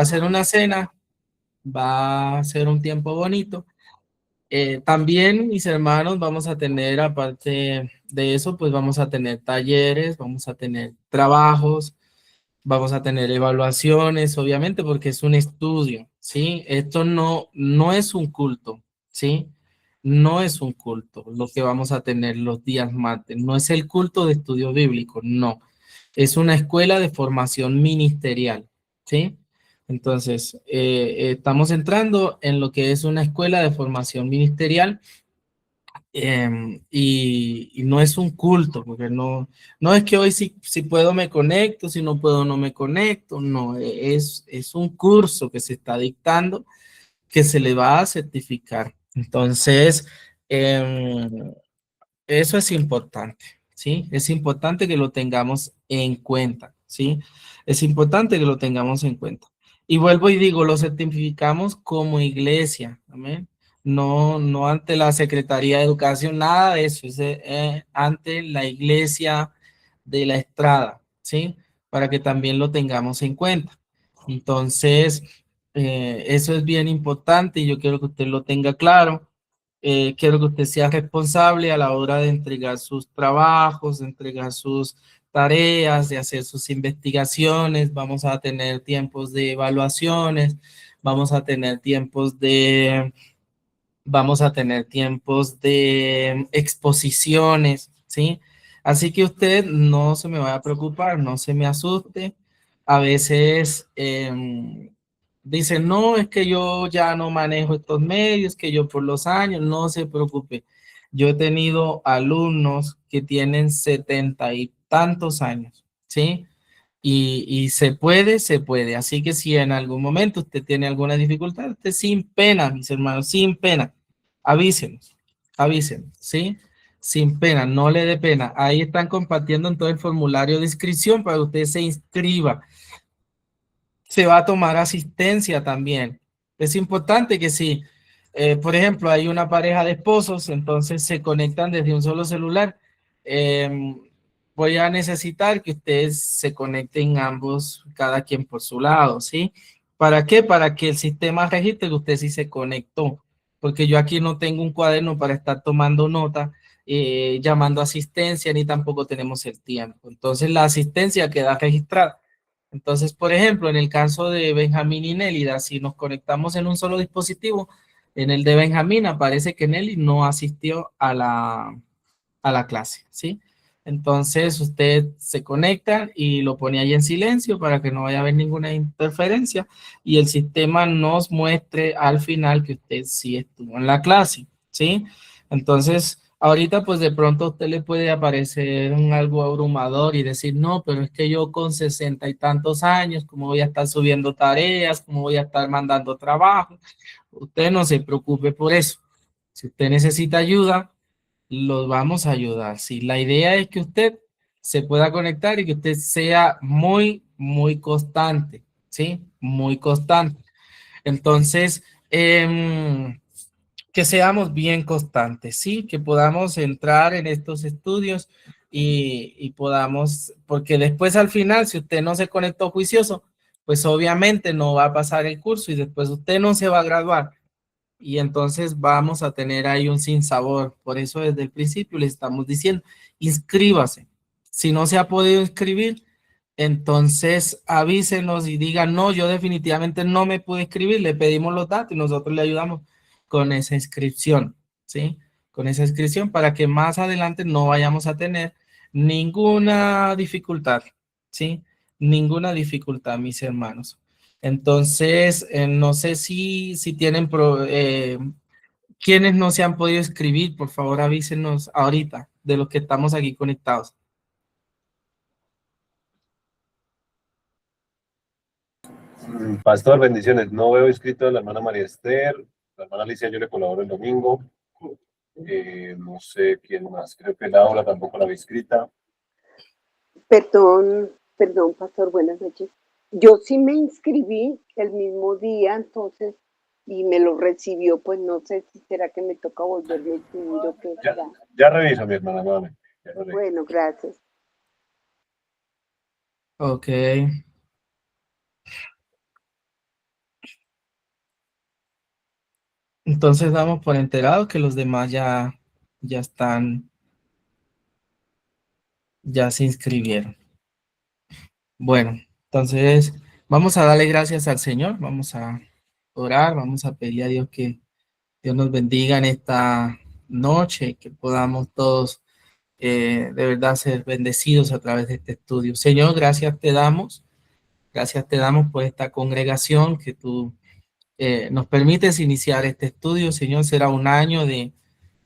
a ser una cena, va a ser un tiempo bonito. También, mis hermanos, vamos a tener, aparte de eso, pues vamos a tener talleres, vamos a tener trabajos, vamos a tener evaluaciones, obviamente, porque es un estudio, ¿sí? Esto no es un culto, ¿sí? No es un culto lo que vamos a tener los días martes, no es el culto de estudio bíblico, no. Es una escuela de formación ministerial, ¿sí? Entonces, estamos entrando en lo que es una escuela de formación ministerial y no es un culto, porque no es que hoy si puedo me conecto, si no puedo no me conecto, no, es un curso que se está dictando que se le va a certificar. Entonces, em, eso es importante, ¿sí? Es importante que lo tengamos en cuenta, ¿sí? Es importante que lo tengamos en cuenta. Y vuelvo y digo, lo certificamos como iglesia, ¿amén? No ante la Secretaría de Educación, nada de eso, es ante la iglesia de la Estrada, ¿sí? Para que también lo tengamos en cuenta. Entonces, eso es bien importante y yo quiero que usted lo tenga claro. Quiero que usted sea responsable a la hora de entregar sus trabajos, de entregar sus tareas, de hacer sus investigaciones. Vamos a tener tiempos de evaluaciones, vamos a tener tiempos de, vamos a tener tiempos de exposiciones, ¿sí? Así que usted no se me vaya a preocupar, no se me asuste. A veces dicen, no, es que yo ya no manejo estos medios, que yo por los años, no se preocupe. Yo he tenido alumnos que tienen 70 y tantos años, ¿sí? Y se puede, se puede. Así que si en algún momento usted tiene alguna dificultad, usted sin pena, mis hermanos, sin pena, avísenos, avísenos, ¿sí? Sin pena, no le dé pena. Ahí están compartiendo en todo el formulario de inscripción para que usted se inscriba. Se va a tomar asistencia también. Es importante que si, por ejemplo, hay una pareja de esposos, entonces se conectan desde un solo celular. Voy a necesitar que ustedes se conecten ambos, cada quien por su lado, ¿sí? ¿Para qué? Para que el sistema registre que usted sí se conectó, porque yo aquí no tengo un cuaderno para estar tomando nota, llamando a asistencia, ni tampoco tenemos el tiempo. Entonces la asistencia queda registrada. Entonces, por ejemplo, en el caso de Benjamín y Nélida, si nos conectamos en un solo dispositivo, en el de Benjamín aparece que Nelly no asistió a la clase, ¿sí? Entonces, usted se conecta y lo pone ahí en silencio para que no vaya a haber ninguna interferencia y el sistema nos muestre al final que usted sí estuvo en la clase, ¿sí? Entonces, ahorita pues de pronto a usted le puede aparecer un algo abrumador y decir, no, pero es que yo con 60 y tantos años, ¿cómo voy a estar subiendo tareas? ¿Cómo voy a estar mandando trabajo? Usted no se preocupe por eso. Si usted necesita ayuda, los vamos a ayudar. Sí, la idea es que usted se pueda conectar y que usted sea muy, muy constante, ¿sí? Muy constante. Entonces, que seamos bien constantes, ¿sí? Que podamos entrar en estos estudios y podamos, porque después al final, si usted no se conectó juicioso, pues obviamente no va a pasar el curso y después usted no se va a graduar y entonces vamos a tener ahí un sinsabor. Por eso desde el principio le estamos diciendo, inscríbase. Si no se ha podido inscribir, entonces avísenos y digan, no, yo definitivamente no me pude inscribir, le pedimos los datos y nosotros le ayudamos con esa inscripción, ¿sí? Con esa inscripción para que más adelante no vayamos a tener ninguna dificultad, ¿sí? Ninguna dificultad, mis hermanos. Entonces, no sé si tienen quienes no se han podido escribir, por favor avísenos ahorita de los que estamos aquí conectados. Pastor, bendiciones. No veo inscrito a la hermana María Esther, la hermana Alicia, yo le colaboro el domingo. No sé quién más, creo que Laura tampoco la vi inscrita. Perdón, perdón, pastor, buenas noches. Yo sí me inscribí el mismo día, entonces, y me lo recibió, pues no sé si será que me toca volverme a inscribir o qué Ya, será. ya reviso, mi hermana, nuevamente. Ya lo reviso. Bueno, gracias. Ok. Entonces damos por enterado que los demás ya están, ya se inscribieron. Bueno, entonces vamos a darle gracias al Señor, vamos a orar, vamos a pedir a Dios que Dios nos bendiga en esta noche, que podamos todos de verdad ser bendecidos a través de este estudio. Señor, gracias te damos por esta congregación que tú nos permites iniciar este estudio. Señor, será un año de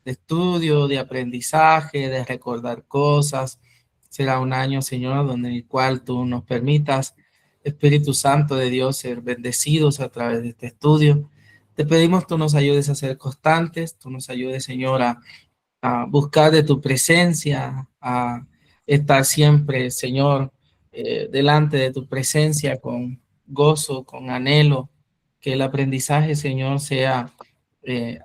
estudio, de aprendizaje, de recordar cosas. Será un año, Señor, donde en el cual tú nos permitas, Espíritu Santo de Dios, ser bendecidos a través de este estudio. Te pedimos tú nos ayudes a ser constantes, tú nos ayudes, Señor, a buscar de tu presencia, a estar siempre, Señor, delante de tu presencia con gozo, con anhelo, que el aprendizaje, Señor, sea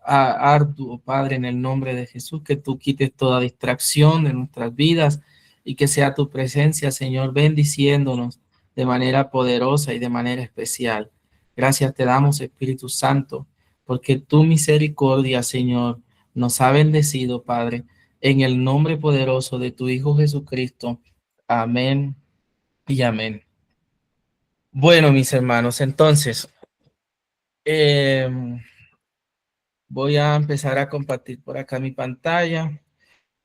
arduo, Padre, en el nombre de Jesús, que tú quites toda distracción de nuestras vidas y que sea tu presencia, Señor, bendiciéndonos de manera poderosa y de manera especial. Gracias te damos, Espíritu Santo, porque tu misericordia, Señor, nos ha bendecido, Padre, en el nombre poderoso de tu Hijo Jesucristo. Amén y amén. Bueno, mis hermanos, entonces, voy a empezar a compartir por acá mi pantalla.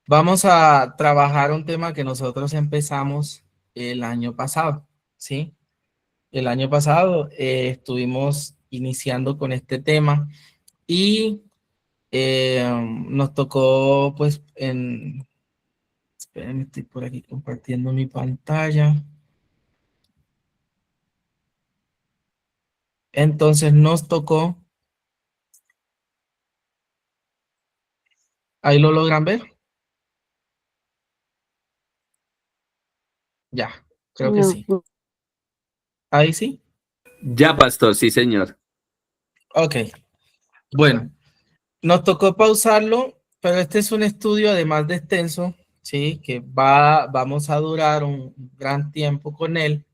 Vamos a trabajar un tema que nosotros empezamos el año pasado, ¿sí? El año pasado estuvimos iniciando con este tema y nos tocó, pues, espérenme, estoy por aquí compartiendo mi pantalla. Entonces nos tocó, ¿ahí lo logran ver? Ya, creo que No, sí. Ahí sí. Ya, pastor, sí, señor. Ok, bueno, nos tocó pausarlo, pero este es un estudio además de extenso, ¿sí? Que vamos a durar un gran tiempo con él.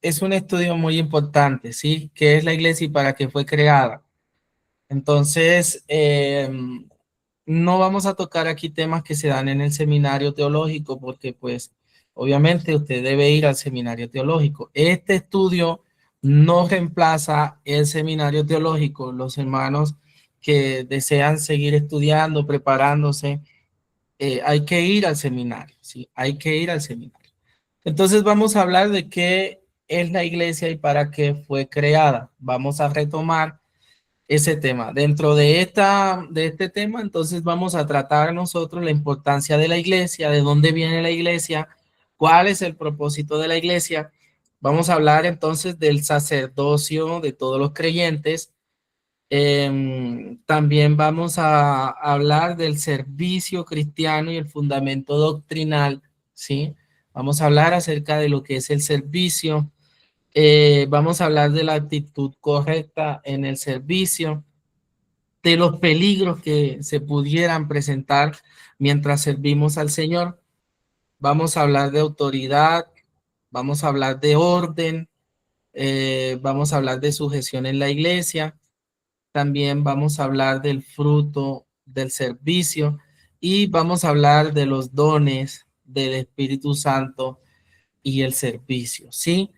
Es un estudio muy importante, ¿sí? ¿Qué es la iglesia y para qué fue creada? Entonces, no vamos a tocar aquí temas que se dan en el seminario teológico porque pues obviamente usted debe ir al seminario teológico. Este estudio no reemplaza el seminario teológico. Los hermanos que desean seguir estudiando, preparándose, hay que ir al seminario, ¿sí? Hay que ir al seminario. Entonces vamos a hablar de qué es la iglesia y para qué fue creada. Vamos a retomar ese tema. Dentro de este tema, entonces vamos a tratar nosotros la importancia de la iglesia, de dónde viene la iglesia, cuál es el propósito de la iglesia. Vamos a hablar entonces del sacerdocio de todos los creyentes. También vamos a hablar del servicio cristiano y el fundamento doctrinal, ¿sí? Vamos a hablar acerca de lo que es el servicio. Vamos a hablar de la actitud correcta en el servicio, de los peligros que se pudieran presentar mientras servimos al Señor. Vamos a hablar de autoridad, vamos a hablar de orden, vamos a hablar de sujeción en la iglesia, también vamos a hablar del fruto del servicio y vamos a hablar de los dones del Espíritu Santo y el servicio, ¿sí?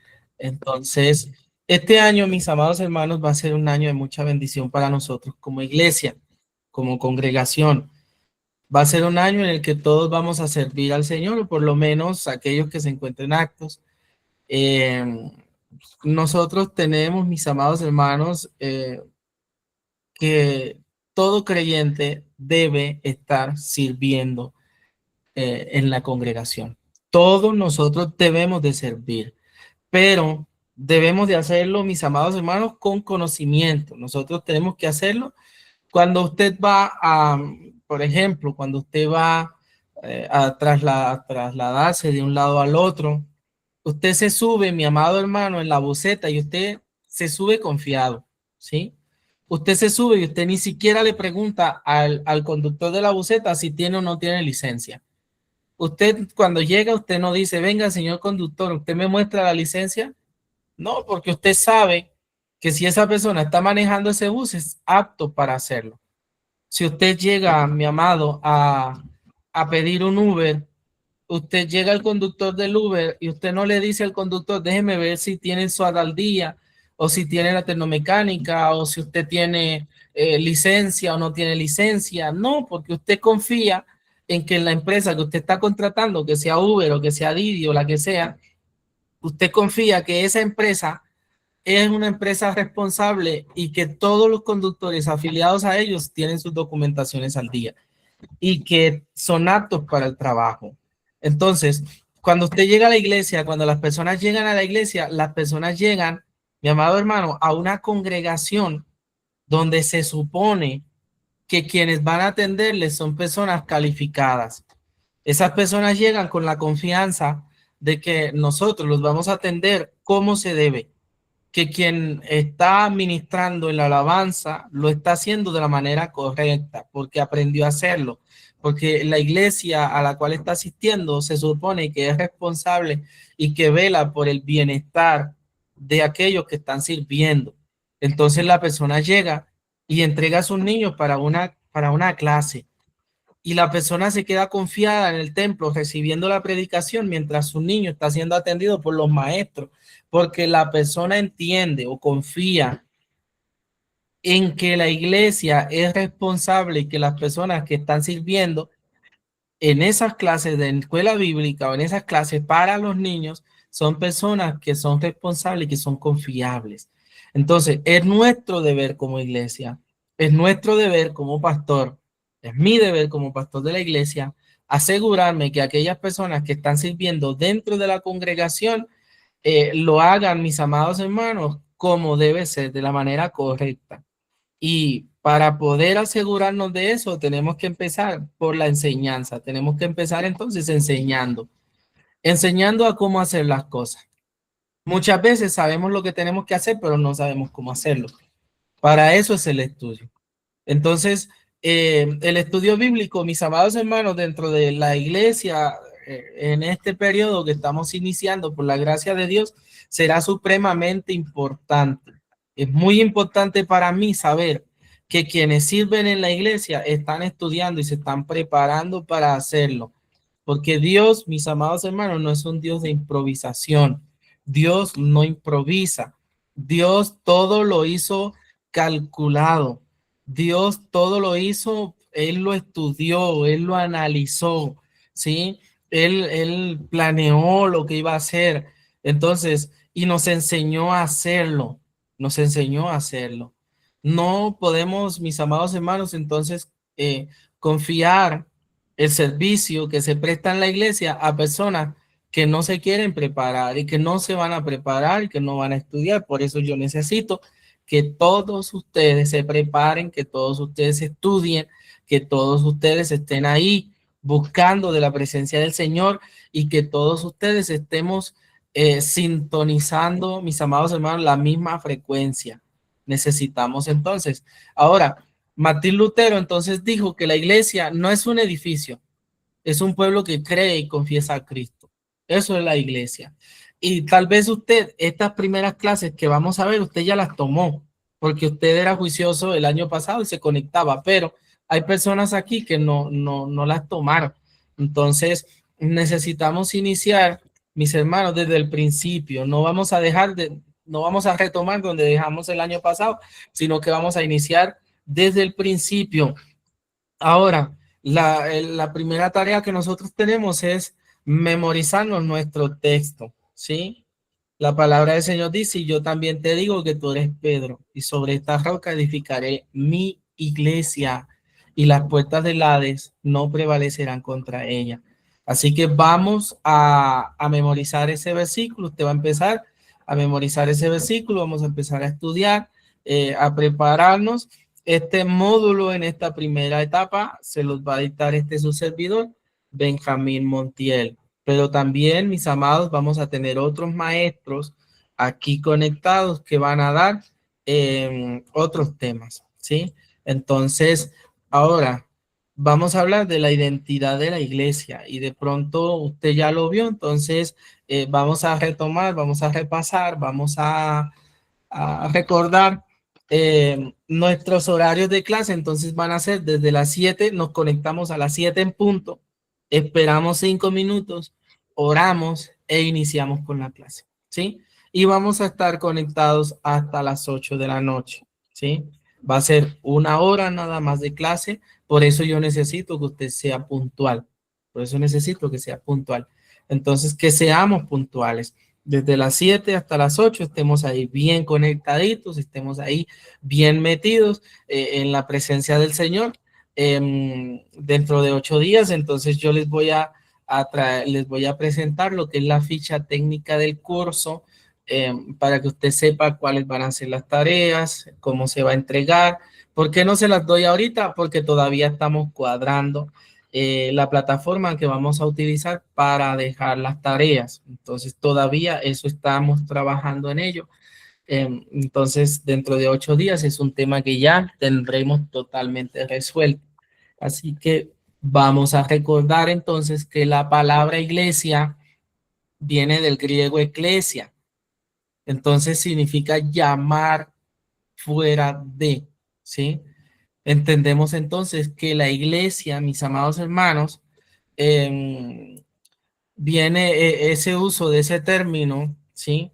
Entonces, este año, mis amados hermanos, va a ser un año de mucha bendición para nosotros como iglesia, como congregación. Va a ser un año en el que todos vamos a servir al Señor, o por lo menos aquellos que se encuentren actos. Nosotros tenemos, mis amados hermanos, que todo creyente debe estar sirviendo en la congregación. Todos nosotros debemos de servir, pero debemos de hacerlo, mis amados hermanos, con conocimiento. Nosotros tenemos que hacerlo cuando usted va a, por ejemplo, cuando usted va a trasladarse de un lado al otro, usted se sube, mi amado hermano, en la buseta y usted se sube confiado, ¿sí? Usted se sube y usted ni siquiera le pregunta al conductor de la buseta si tiene o no tiene licencia. Usted cuando llega, usted no dice, venga, señor conductor, ¿usted me muestra la licencia? No, porque usted sabe que si esa persona está manejando ese bus es apto para hacerlo. Si usted llega, mi amado, a pedir un Uber, usted llega al conductor del Uber y usted no le dice al conductor, déjeme ver si tiene el SOAT al día, o si tiene la tecnomecánica, o si usted tiene licencia o no tiene licencia. No, porque usted confía en que la empresa que usted está contratando, que sea Uber o que sea Didi o la que sea, usted confía que esa empresa es una empresa responsable y que todos los conductores afiliados a ellos tienen sus documentaciones al día y que son aptos para el trabajo. Entonces, cuando usted llega a la iglesia, cuando las personas llegan a la iglesia, las personas llegan, mi amado hermano, a una congregación donde se supone que quienes van a atenderles son personas calificadas. Esas personas llegan con la confianza de que nosotros los vamos a atender como se debe, que quien está administrando en la alabanza lo está haciendo de la manera correcta, porque aprendió a hacerlo, porque la iglesia a la cual está asistiendo se supone que es responsable y que vela por el bienestar de aquellos que están sirviendo. Entonces la persona llega y entrega a sus niños para una clase y la persona se queda confiada en el templo recibiendo la predicación mientras su niño está siendo atendido por los maestros, porque la persona entiende o confía en que la iglesia es responsable y que las personas que están sirviendo en esas clases de escuela bíblica o en esas clases para los niños son personas que son responsables y que son confiables. Entonces, es nuestro deber como iglesia, es nuestro deber como pastor, es mi deber como pastor de la iglesia, asegurarme que aquellas personas que están sirviendo dentro de la congregación lo hagan, mis amados hermanos, como debe ser, de la manera correcta. Y para poder asegurarnos de eso, tenemos que empezar por la enseñanza. Tenemos que empezar entonces enseñando a cómo hacer las cosas. Muchas veces sabemos lo que tenemos que hacer, pero no sabemos cómo hacerlo. Para eso es el estudio. Entonces, el estudio bíblico, mis amados hermanos, dentro de la iglesia, en este periodo que estamos iniciando, por la gracia de Dios, será supremamente importante. Es muy importante para mí saber que quienes sirven en la iglesia están estudiando y se están preparando para hacerlo. Porque Dios, mis amados hermanos, no es un Dios de improvisación. Dios no improvisa. Dios todo lo hizo calculado. Dios todo lo hizo, Él lo estudió, Él lo analizó, ¿sí? Él planeó lo que iba a hacer. Entonces, y nos enseñó a hacerlo. Nos enseñó a hacerlo. No podemos, mis amados hermanos, entonces confiar el servicio que se presta en la iglesia a personas que no se quieren preparar y que no se van a preparar y que no van a estudiar. Por eso yo necesito que todos ustedes se preparen, que todos ustedes estudien, que todos ustedes estén ahí buscando de la presencia del Señor y que todos ustedes estemos sintonizando, mis amados hermanos, la misma frecuencia. Necesitamos entonces. Ahora, Martín Lutero entonces dijo que la iglesia no es un edificio, es un pueblo que cree y confiesa a Cristo. Eso es la iglesia. Y tal vez usted, estas primeras clases que vamos a ver, usted ya las tomó, porque usted era juicioso el año pasado y se conectaba, pero hay personas aquí que no las tomaron. Entonces, necesitamos iniciar, mis hermanos, desde el principio. No vamos a retomar donde dejamos el año pasado, sino que vamos a iniciar desde el principio. Ahora, la primera tarea que nosotros tenemos es memorizarnos nuestro texto, ¿sí? La palabra del Señor dice, y yo también te digo que tú eres Pedro, y sobre esta roca edificaré mi iglesia, y las puertas del Hades no prevalecerán contra ella. Así que vamos a memorizar ese versículo. Usted va a empezar a memorizar ese versículo, vamos a empezar a estudiar, a prepararnos. Este módulo en esta primera etapa se los va a dictar su servidor, Benjamín Montiel. Pero también, mis amados, vamos a tener otros maestros aquí conectados que van a dar otros temas, ¿sí? Entonces, ahora vamos a hablar de la identidad de la iglesia y de pronto usted ya lo vio, entonces vamos a retomar, vamos a repasar, vamos a a recordar nuestros horarios de clase. Entonces van a ser desde las 7, nos conectamos a las 7 en punto, esperamos 5 minutos, oramos e iniciamos con la clase, ¿sí? Y vamos a estar conectados hasta las 8 de la noche, ¿sí? Va a ser 1 hora nada más de clase, por eso yo necesito que usted sea puntual, por eso necesito que sea puntual. Entonces, que seamos puntuales. Desde las 7 hasta las 8 estemos ahí bien conectaditos, estemos ahí bien metidos en la presencia del Señor. Dentro de 8 días, entonces yo les voy a presentar lo que es la ficha técnica del curso, para que usted sepa cuáles van a ser las tareas, cómo se va a entregar. ¿Por qué no se las doy ahorita? Porque todavía estamos cuadrando la plataforma que vamos a utilizar para dejar las tareas. Entonces todavía eso estamos trabajando en ello. Entonces dentro de 8 días es un tema que ya tendremos totalmente resuelto. Así que vamos a recordar entonces que la palabra iglesia viene del griego eclesia. Entonces significa llamar fuera de, ¿sí? Entendemos entonces que la iglesia, mis amados hermanos, viene ese uso de ese término, ¿sí?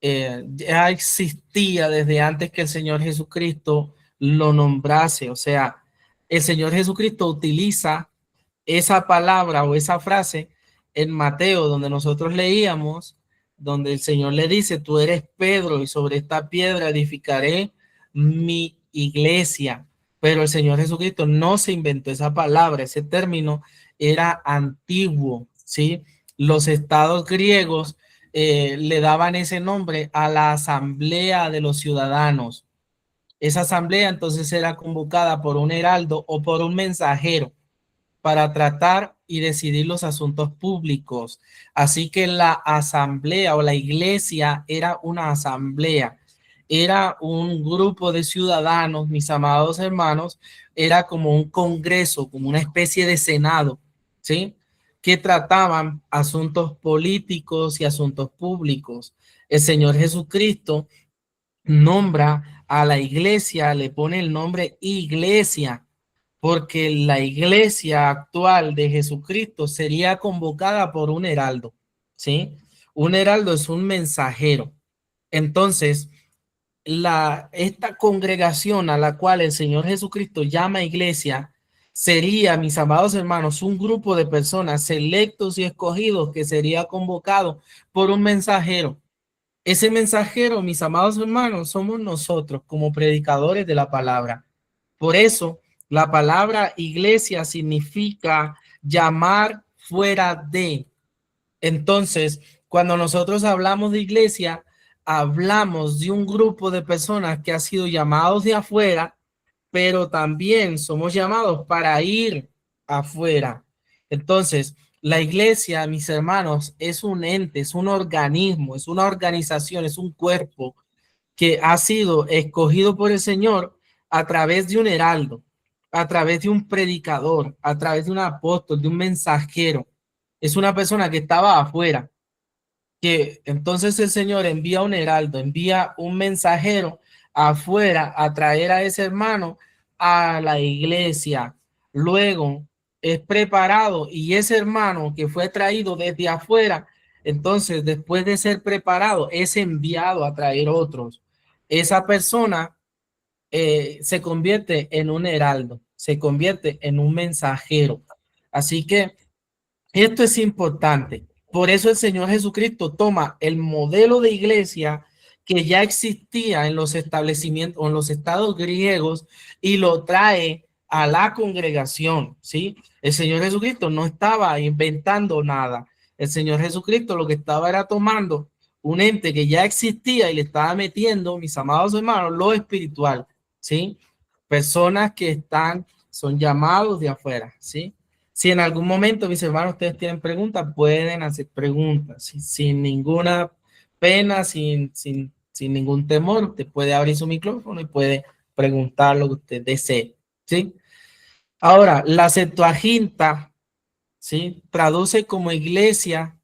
Ya existía desde antes que el Señor Jesucristo lo nombrase. O sea, el Señor Jesucristo utiliza esa palabra o esa frase en Mateo, donde nosotros leíamos, donde el Señor le dice, tú eres Pedro y sobre esta piedra edificaré mi iglesia. Pero el Señor Jesucristo no se inventó esa palabra, ese término era antiguo, ¿sí? Los estados griegos le daban ese nombre a la asamblea de los ciudadanos. Esa asamblea entonces era convocada por un heraldo o por un mensajero para tratar y decidir los asuntos públicos. Así que la asamblea o la iglesia era una asamblea, era un grupo de ciudadanos, mis amados hermanos, era como un congreso, como una especie de senado, ¿sí? Que trataban asuntos políticos y asuntos públicos. El Señor Jesucristo nombra a la iglesia, le pone el nombre iglesia, porque la iglesia actual de Jesucristo sería convocada por un heraldo, ¿sí? Un heraldo es un mensajero. Entonces, esta congregación a la cual el Señor Jesucristo llama iglesia sería, mis amados hermanos, un grupo de personas selectos y escogidos que sería convocado por un mensajero. Ese mensajero, mis amados hermanos, somos nosotros como predicadores de la palabra. Por eso, la palabra iglesia significa llamar fuera de. Entonces, cuando nosotros hablamos de iglesia, hablamos de un grupo de personas que ha sido llamados de afuera, pero también somos llamados para ir afuera. Entonces, la iglesia, mis hermanos, es un ente, es un organismo, es una organización, es un cuerpo que ha sido escogido por el Señor a través de un heraldo, a través de un predicador, a través de un apóstol, de un mensajero. Es una persona que estaba afuera, que entonces el Señor envía un heraldo, envía un mensajero afuera a traer a ese hermano a la iglesia. Luego es preparado y ese hermano que fue traído desde afuera, entonces después de ser preparado, es enviado a traer otros. Esa persona se convierte en un heraldo, se convierte en un mensajero. Así que esto es importante. Por eso el Señor Jesucristo toma el modelo de iglesia que ya existía en los establecimientos, en los estados griegos, y lo trae a la congregación, ¿sí? El Señor Jesucristo no estaba inventando nada. El Señor Jesucristo lo que estaba era tomando un ente que ya existía y le estaba metiendo, mis amados hermanos, lo espiritual, ¿sí? Personas que son llamados de afuera, ¿sí? Si en algún momento, mis hermanos, ustedes tienen preguntas, pueden hacer preguntas, ¿sí? Sin ninguna pena, sin ningún temor. Usted puede abrir su micrófono y puede preguntar lo que usted desee, ¿sí? Ahora, la Septuaginta, ¿sí? Traduce como iglesia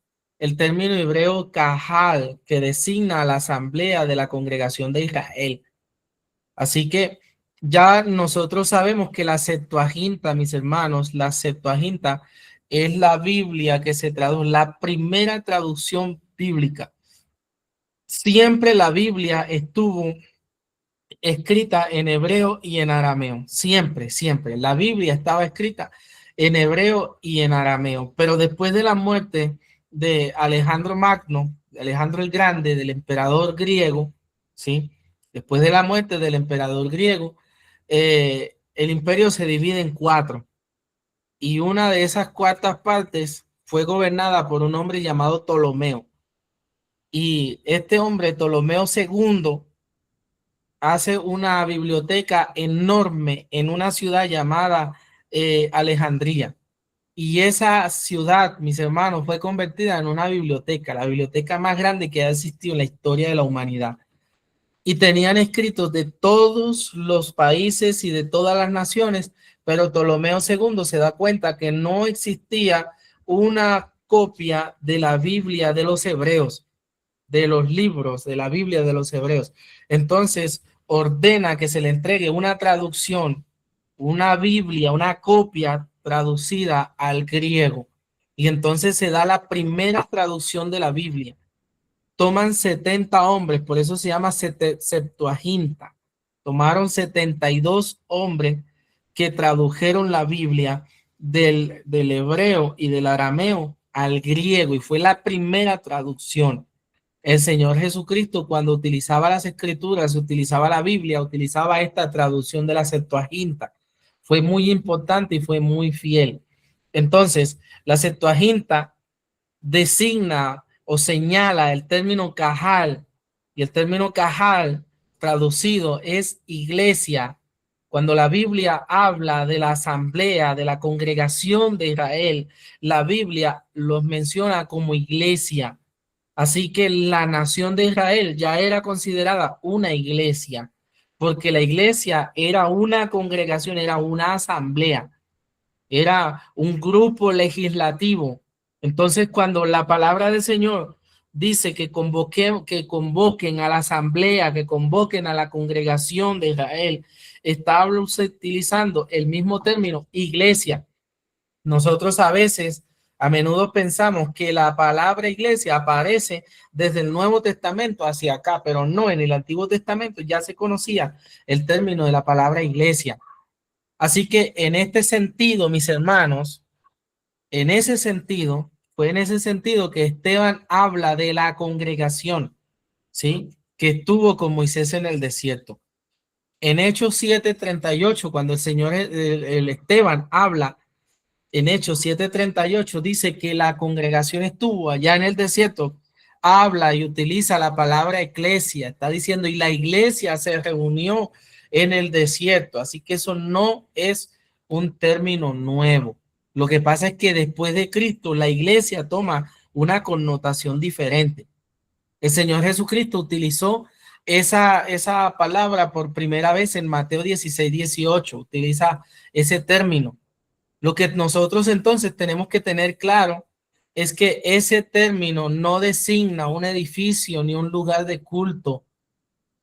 el término hebreo kahal, que designa a la asamblea de la congregación de Israel. Así que ya nosotros sabemos que la Septuaginta, mis hermanos, la Septuaginta es la Biblia que se tradujo, la primera traducción bíblica. Siempre la Biblia estuvo escrita en hebreo y en arameo. Siempre, siempre. La Biblia estaba escrita en hebreo y en arameo. Pero después de la muerte de Alejandro Magno, de Alejandro el Grande, del emperador griego, ¿sí? Después de la muerte del emperador griego, el imperio se divide en 4. Y una de esas 4 partes fue gobernada por un hombre llamado Ptolomeo. Y este hombre, Ptolomeo II, hace una biblioteca enorme en una ciudad llamada Alejandría. Y esa ciudad, mis hermanos, fue convertida en una biblioteca, la biblioteca más grande que ha existido en la historia de la humanidad. Y tenían escritos de todos los países y de todas las naciones, pero Ptolomeo II se da cuenta que no existía una copia de la Biblia de los hebreos, de los libros de la Biblia de los hebreos. Entonces ordena que se le entregue una traducción, una Biblia, una copia traducida al griego. Y entonces se da la primera traducción de la Biblia. Toman 70 hombres, por eso se llama Septuaginta. Tomaron 72 hombres que tradujeron la Biblia del hebreo y del arameo al griego, y fue la primera traducción. El Señor Jesucristo, cuando utilizaba las escrituras, utilizaba la Biblia, utilizaba esta traducción de la Septuaginta. Fue muy importante y fue muy fiel. Entonces, la Septuaginta designa o señala el término cajal, y el término cajal traducido es iglesia. Cuando la Biblia habla de la asamblea, de la congregación de Israel, la Biblia los menciona como iglesia. Así que la nación de Israel ya era considerada una iglesia, porque la iglesia era una congregación, era una asamblea, era un grupo legislativo. Entonces, cuando la palabra del Señor dice que convoquen a la asamblea, que convoquen a la congregación de Israel, está utilizando el mismo término, iglesia. Nosotros a menudo pensamos que la palabra iglesia aparece desde el Nuevo Testamento hacia acá, pero no, en el Antiguo Testamento ya se conocía el término de la palabra iglesia. Así que en este sentido, mis hermanos, fue en ese sentido que Esteban habla de la congregación, ¿sí? Que estuvo con Moisés en el desierto. En Hechos 7:38, cuando el Señor, el Esteban habla, en Hechos 7:38 dice que la congregación estuvo allá en el desierto, habla y utiliza la palabra eclesia, está diciendo, y la iglesia se reunió en el desierto, así que eso no es un término nuevo. Lo que pasa es que después de Cristo la iglesia toma una connotación diferente. El Señor Jesucristo utilizó esa palabra por primera vez en Mateo 16:18, utiliza ese término. Lo que nosotros entonces tenemos que tener claro es que ese término no designa un edificio ni un lugar de culto,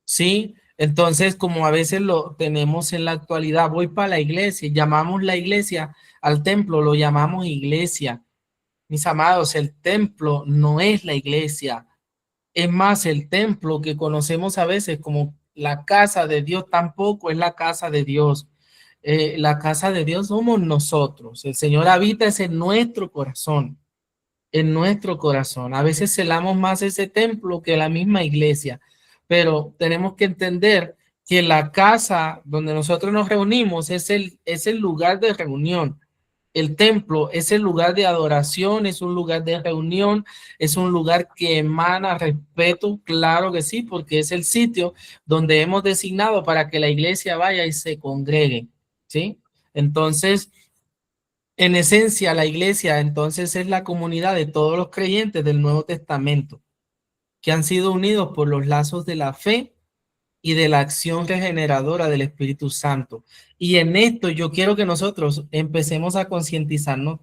¿sí? Entonces, como a veces lo tenemos en la actualidad, voy para la iglesia, llamamos la iglesia al templo, lo llamamos iglesia. Mis amados, el templo no es la iglesia. Es más, el templo que conocemos a veces como la casa de Dios tampoco es la casa de Dios. La casa de Dios somos nosotros. El Señor habita en nuestro corazón, en nuestro corazón. A veces celamos más ese templo que la misma iglesia, pero tenemos que entender que la casa donde nosotros nos reunimos es el lugar de reunión. El templo es el lugar de adoración, es un lugar de reunión, es un lugar que emana respeto, claro que sí, porque es el sitio donde hemos designado para que la iglesia vaya y se congregue, ¿sí? Entonces, en esencia, la iglesia entonces es la comunidad de todos los creyentes del Nuevo Testamento que han sido unidos por los lazos de la fe y de la acción regeneradora del Espíritu Santo. Y en esto yo quiero que nosotros empecemos a concientizarnos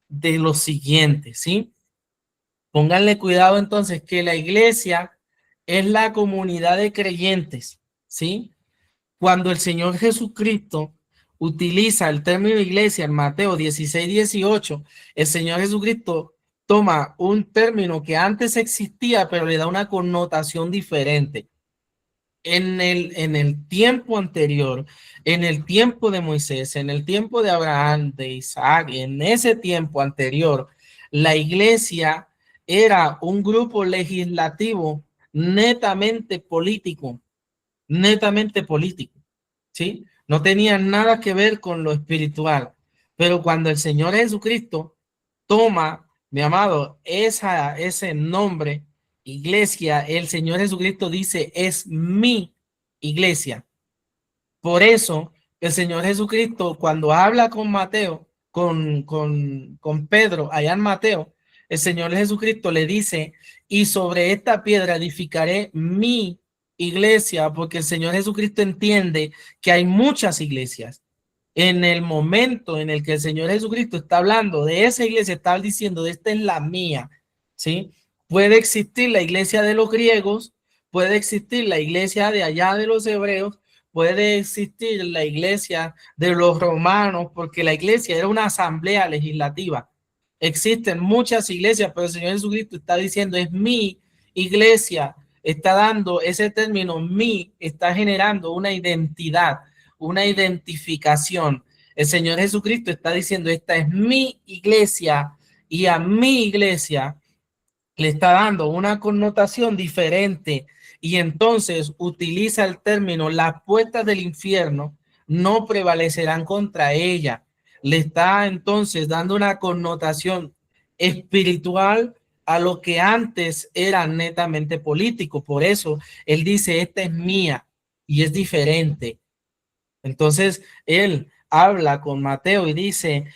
de lo siguiente, ¿sí? Pónganle cuidado entonces que la iglesia es la comunidad de creyentes, ¿sí? Cuando el Señor Jesucristo utiliza el término iglesia en Mateo 16-18, el Señor Jesucristo toma un término que antes existía, pero le da una connotación diferente. En el tiempo anterior, en el tiempo de Moisés, en el tiempo de Abraham, de Isaac, en ese tiempo anterior, la iglesia era un grupo legislativo netamente político, ¿sí? No tenía nada que ver con lo espiritual. Pero cuando el Señor Jesucristo toma, mi amado, ese nombre, iglesia, el Señor Jesucristo dice, es mi iglesia. Por eso, el Señor Jesucristo, cuando habla con Mateo, con Pedro, allá en Mateo, el Señor Jesucristo le dice, y sobre esta piedra edificaré mi iglesia, porque el Señor Jesucristo entiende que hay muchas iglesias. En el momento en el que el Señor Jesucristo está hablando de esa iglesia, está diciendo, esta es la mía, ¿sí? Puede existir la iglesia de los griegos, puede existir la iglesia de allá de los hebreos, puede existir la iglesia de los romanos, porque la iglesia era una asamblea legislativa. Existen muchas iglesias, pero el Señor Jesucristo está diciendo, es mi iglesia, está dando ese término, mi, está generando una identidad, una identificación. El Señor Jesucristo está diciendo, esta es mi iglesia, y a mi iglesia le está dando una connotación diferente, y entonces utiliza el término, las puertas del infierno no prevalecerán contra ella. Le está entonces dando una connotación espiritual a lo que antes era netamente político. Por eso él dice, esta es mía, y es diferente. Entonces él habla con Mateo y dice,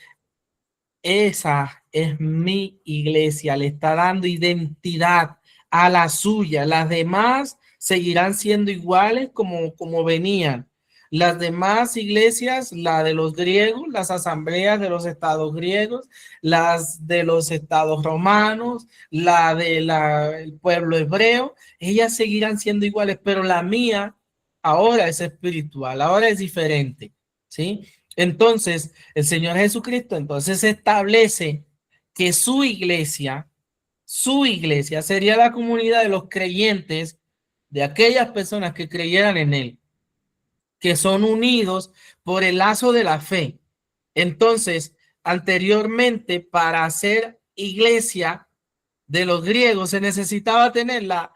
esa es mi iglesia, le está dando identidad a la suya. Las demás seguirán siendo iguales como venían. Las demás iglesias, la de los griegos, las asambleas de los estados griegos, las de los estados romanos, la del pueblo hebreo, ellas seguirán siendo iguales, pero la mía ahora es espiritual, ahora es diferente, ¿sí? Entonces, el Señor Jesucristo entonces establece que su iglesia sería la comunidad de los creyentes, de aquellas personas que creyeran en él, que son unidos por el lazo de la fe. Entonces, anteriormente, para hacer iglesia de los griegos se necesitaba tener la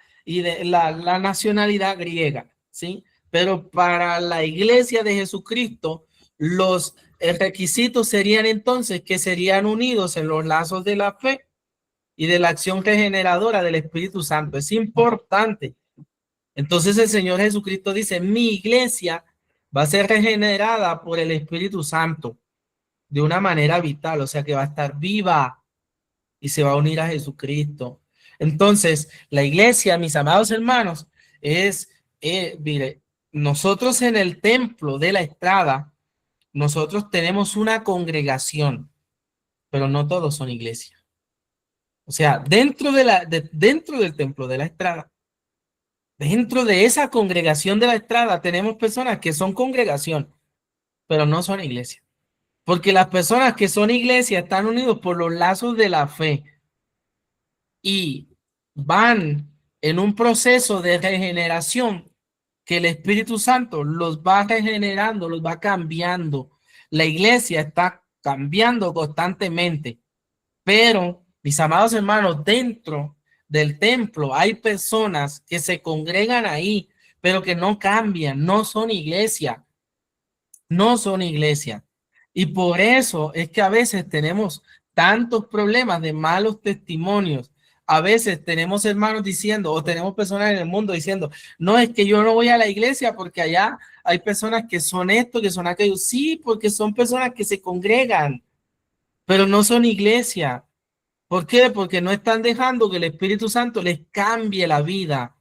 nacionalidad griega, ¿sí? Pero para la iglesia de Jesucristo, los requisitos serían entonces que serían unidos en los lazos de la fe y de la acción regeneradora del Espíritu Santo. Es importante. Entonces el Señor Jesucristo dice, mi iglesia va a ser regenerada por el Espíritu Santo de una manera vital, o sea que va a estar viva y se va a unir a Jesucristo. Entonces, la iglesia, mis amados hermanos, mire, nosotros en el templo de la Estrada, nosotros tenemos una congregación, pero no todos son iglesia. O sea, dentro del templo de la Estrada, dentro de esa congregación de la Estrada, tenemos personas que son congregación, pero no son iglesia. Porque las personas que son iglesia están unidos por los lazos de la fe y van en un proceso de regeneración que el Espíritu Santo los va regenerando, los va cambiando. La iglesia está cambiando constantemente, pero mis amados hermanos, dentro del templo hay personas que se congregan ahí, pero que no cambian, no son iglesia, no son iglesia. Y por eso es que a veces tenemos tantos problemas de malos testimonios. A veces tenemos hermanos diciendo, o tenemos personas en el mundo diciendo, no, es que yo no voy a la iglesia porque allá hay personas que son esto, que son aquello. Sí, porque son personas que se congregan, pero no son iglesia. ¿Por qué? Porque no están dejando que el Espíritu Santo les cambie la vida.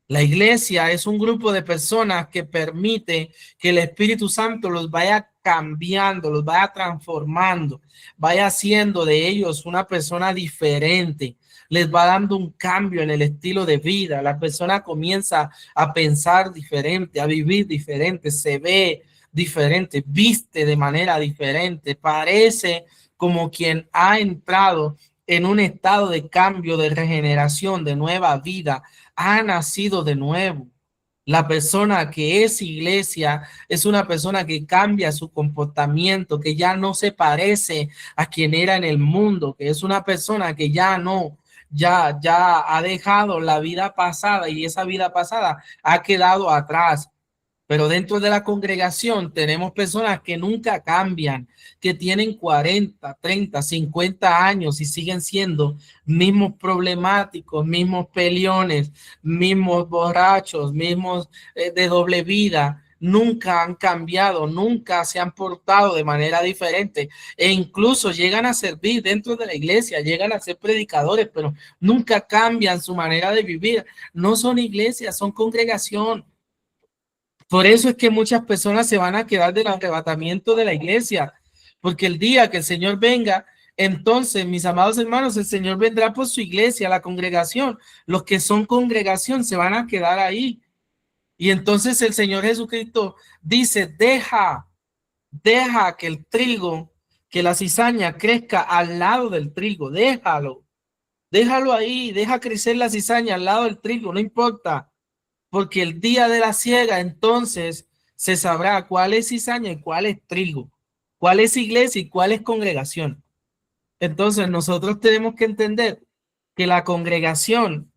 La iglesia es un grupo de personas que permite que el Espíritu Santo los vaya cambiando, los vaya transformando, vaya haciendo de ellos una persona diferente, les va dando un cambio en el estilo de vida. La persona comienza a pensar diferente, a vivir diferente, se ve diferente, viste de manera diferente, parece como quien ha entrado en un estado de cambio, de regeneración, de nueva vida, ha nacido de nuevo. La persona que es iglesia es una persona que cambia su comportamiento, que ya no se parece a quien era en el mundo, que es una persona que ya no, ya ha dejado la vida pasada y esa vida pasada ha quedado atrás. Pero dentro de la congregación tenemos personas que nunca cambian, que tienen 40, 30, 50 años y siguen siendo mismos problemáticos, mismos peleones, mismos borrachos, mismos de doble vida. Nunca han cambiado, nunca se han portado de manera diferente e incluso llegan a servir dentro de la iglesia, llegan a ser predicadores, pero nunca cambian su manera de vivir. No son iglesias, son congregación. Por eso es que muchas personas se van a quedar del arrebatamiento de la iglesia, porque el día que el Señor venga, entonces, mis amados hermanos, el Señor vendrá por su iglesia, la congregación. Los que son congregación se van a quedar ahí. Y entonces el Señor Jesucristo dice, deja que el trigo, que la cizaña crezca al lado del trigo, déjalo ahí, deja crecer la cizaña al lado del trigo, no importa. Porque el día de la siega, entonces se sabrá cuál es cizaña y cuál es trigo, cuál es iglesia y cuál es congregación. Entonces nosotros tenemos que entender que la congregación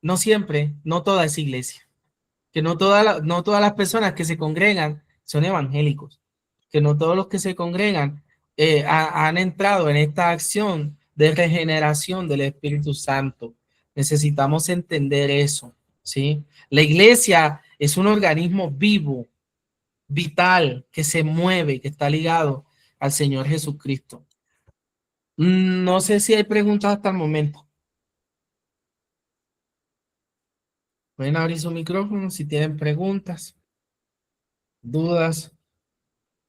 no siempre, no toda es iglesia, que no todas las personas que se congregan son evangélicos, que no todos los que se congregan han entrado en esta acción de regeneración del Espíritu Santo. Necesitamos entender eso. ¿Sí? La iglesia es un organismo vivo, vital, que se mueve, que está ligado al Señor Jesucristo. No sé si hay preguntas hasta el momento. Pueden abrir su micrófono si tienen preguntas, dudas,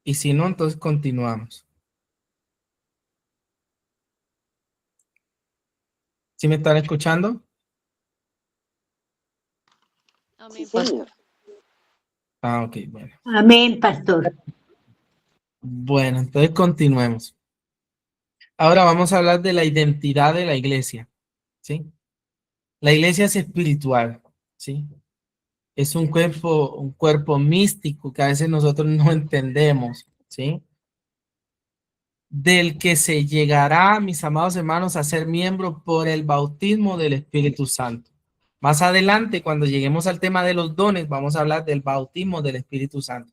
y si no, entonces continuamos. ¿Sí me están escuchando? Sí, señor. Ah, ok, bueno. Amén, pastor. Bueno, entonces continuemos. Ahora vamos a hablar de la identidad de la iglesia, ¿sí? La iglesia es espiritual, ¿sí? Es un cuerpo místico que a veces nosotros no entendemos, ¿sí? Del que se llegará, mis amados hermanos, a ser miembro por el bautismo del Espíritu Santo. Más adelante, cuando lleguemos al tema de los dones, vamos a hablar del bautismo del Espíritu Santo.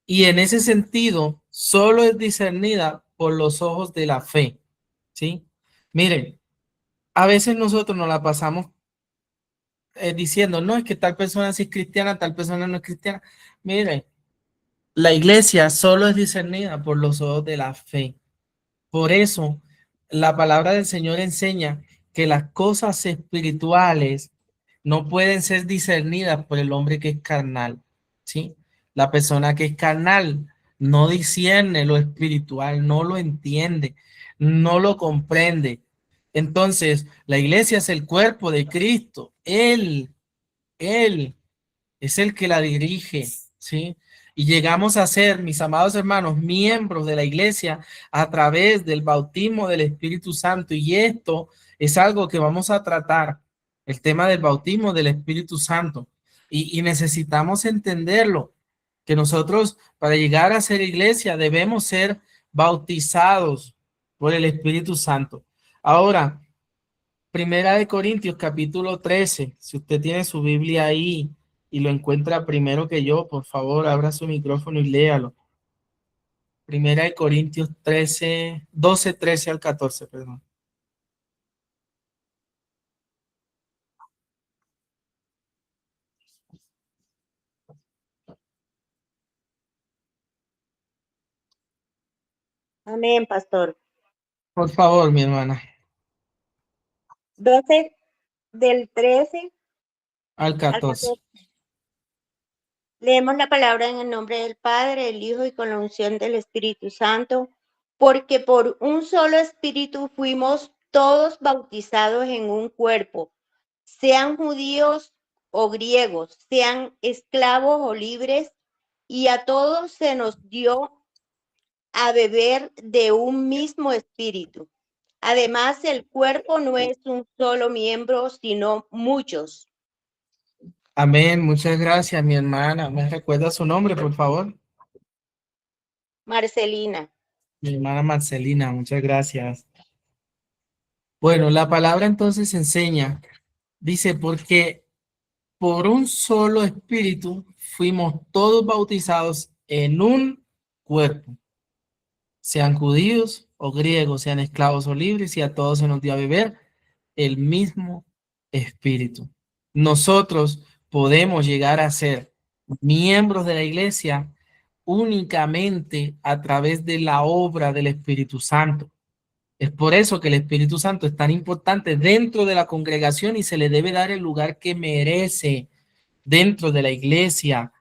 Y en ese sentido, solo es discernida por los ojos de la fe, ¿sí? Miren, a veces nosotros nos la pasamos diciendo, no, es que tal persona sí es cristiana, tal persona no es cristiana. Miren, la iglesia solo es discernida por los ojos de la fe. Por eso, la palabra del Señor enseña que las cosas espirituales no pueden ser discernidas por el hombre que es carnal, ¿sí? La persona que es carnal no discierne lo espiritual, no lo entiende, no lo comprende. Entonces, la iglesia es el cuerpo de Cristo. Él es el que la dirige, ¿sí? Y llegamos a ser, mis amados hermanos, miembros de la iglesia a través del bautismo del Espíritu Santo. Y esto es algo que vamos a tratar, el tema del bautismo del Espíritu Santo. Y necesitamos entenderlo, que nosotros para llegar a ser iglesia debemos ser bautizados por el Espíritu Santo. Ahora, Primera de Corintios, capítulo 13. Si usted tiene su Biblia ahí y lo encuentra primero que yo, por favor, abra su micrófono y léalo. Primera de Corintios 13, 12, 13 al 14, perdón. Amén, pastor. Por favor, mi hermana. 12 del 13 Al al 14. 14. Leemos la palabra en el nombre del Padre, del Hijo y con la unción del Espíritu Santo, porque por un solo Espíritu fuimos todos bautizados en un cuerpo, sean judíos o griegos, sean esclavos o libres, y a todos se nos dio a beber de un mismo espíritu. Además, el cuerpo no es un solo miembro, sino muchos. Amén. Muchas gracias, mi hermana. ¿Me recuerda su nombre, por favor? Marcelina. Mi hermana Marcelina, muchas gracias. Bueno, la palabra entonces enseña, dice, porque por un solo espíritu fuimos todos bautizados en un cuerpo, sean judíos o griegos, sean esclavos o libres, y a todos se nos dio a beber el mismo espíritu. Nosotros podemos llegar a ser miembros de la iglesia únicamente a través de la obra del Espíritu Santo. Es por eso que el Espíritu Santo es tan importante dentro de la congregación y se le debe dar el lugar que merece dentro de la iglesia.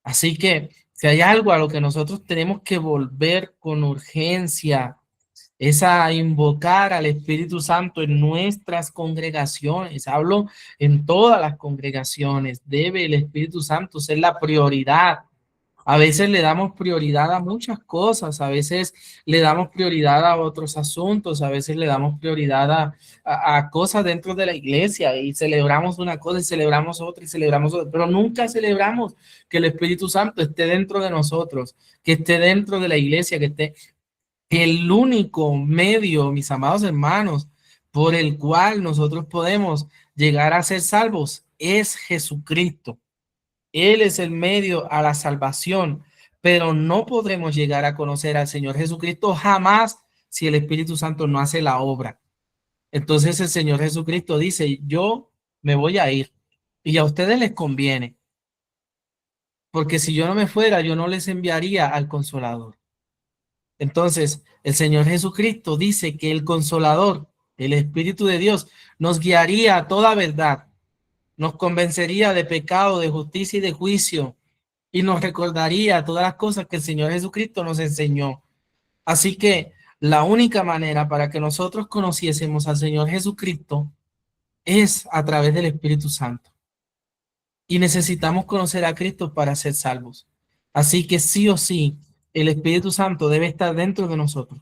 Así que si hay algo a lo que nosotros tenemos que volver con urgencia, es a invocar al Espíritu Santo en nuestras congregaciones. Hablo en todas las congregaciones. Debe el Espíritu Santo ser la prioridad. A veces le damos prioridad a muchas cosas, a veces le damos prioridad a otros asuntos, a veces le damos prioridad a cosas dentro de la iglesia y celebramos una cosa y celebramos otra y celebramos otra, pero nunca celebramos que el Espíritu Santo esté dentro de nosotros, que esté dentro de la iglesia, que esté el único medio, mis amados hermanos, por el cual nosotros podemos llegar a ser salvos es Jesucristo. Él es el medio a la salvación, pero no podremos llegar a conocer al Señor Jesucristo jamás si el Espíritu Santo no hace la obra. Entonces el Señor Jesucristo dice, yo me voy a ir y a ustedes les conviene, porque si yo no me fuera, yo no les enviaría al Consolador. Entonces el Señor Jesucristo dice que el Consolador, el Espíritu de Dios, nos guiaría a toda verdad, nos convencería de pecado, de justicia y de juicio, y nos recordaría todas las cosas que el Señor Jesucristo nos enseñó. Así que la única manera para que nosotros conociésemos al Señor Jesucristo es a través del Espíritu Santo. Y necesitamos conocer a Cristo para ser salvos. Así que sí o sí, el Espíritu Santo debe estar dentro de nosotros,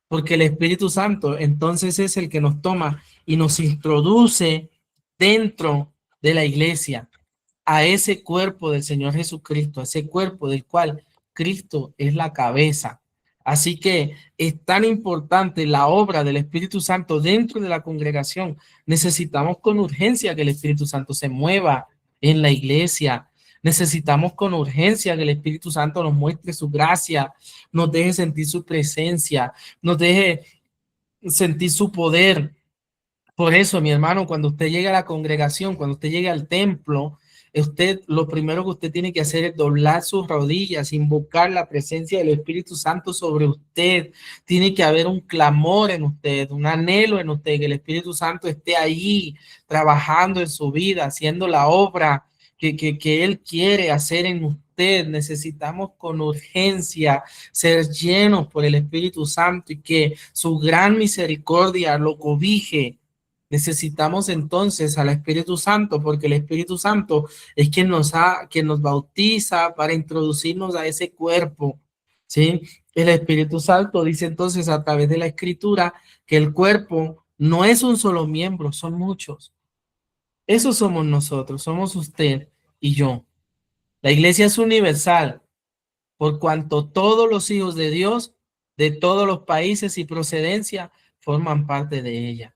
porque el Espíritu Santo entonces es el que nos toma y nos introduce dentro de la iglesia, a ese cuerpo del Señor Jesucristo, a ese cuerpo del cual Cristo es la cabeza. Así que es tan importante la obra del Espíritu Santo dentro de la congregación. Necesitamos con urgencia que el Espíritu Santo se mueva en la iglesia. Necesitamos con urgencia que el Espíritu Santo nos muestre su gracia, nos deje sentir su presencia, nos deje sentir su poder. Por eso, mi hermano, cuando usted llega a la congregación, cuando usted llega al templo, usted lo primero que usted tiene que hacer es doblar sus rodillas, invocar la presencia del Espíritu Santo sobre usted. Tiene que haber un clamor en usted, un anhelo en usted, que el Espíritu Santo esté allí trabajando en su vida, haciendo la obra que Él quiere hacer en usted. Necesitamos con urgencia ser llenos por el Espíritu Santo y que su gran misericordia lo cobije. Necesitamos entonces al Espíritu Santo, porque el Espíritu Santo es quien nos bautiza para introducirnos a ese cuerpo, ¿sí? El Espíritu Santo dice entonces a través de la Escritura que el cuerpo no es un solo miembro, son muchos. Eso somos nosotros, somos usted y yo. La iglesia es universal, por cuanto todos los hijos de Dios, de todos los países y procedencia, forman parte de ella.